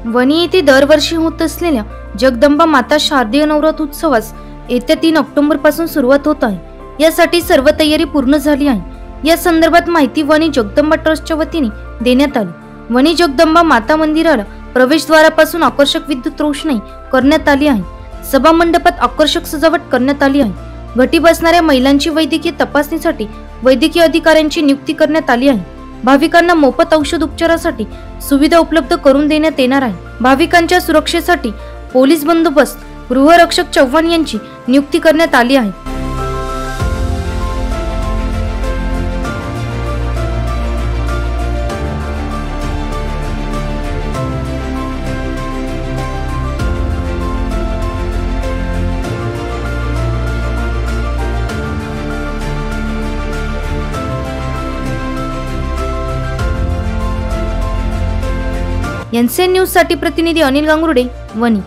वणी येथे दरवर्षी होत असलेल्या जगदंबा माता शारदीय नवरात्र उत्सवास येत्या 3 ऑक्टोबर पासून सुरुवात होत आहे। यासाठी सर्व तयारी पूर्ण झाली आहे। या संदर्भात माहिती वणी जगदंबा ट्रस्टच्या वतीने देण्यात आली। वणी जगदंबा माता मंदिराला प्रवेशद्वारापासून आकर्षक विद्युत रोषणाई करण्यात आली आहे। सभा मंडपात आकर्षक सजावट करण्यात आली आहे। घटी बसणाऱ्या महिलांची वैद्यकीय तपासणीसाठी वैद्यकीय अधिकाऱ्यांची नियुक्ती करण्यात आली आहे। भाविकांना मोफत औषध उपचारासाठी सुविधा उपलब्ध करून देण्यात येणार आहे। भाविकांच्या सुरक्षेसाठी पोलीस बंदोबस्त गृहरक्षक चव्हाण यांची नियुक्ती करण्यात आली आहे। एनसीएन न्यूज साठी प्रतिनिधी अनिल गांगुर्डे, वणी।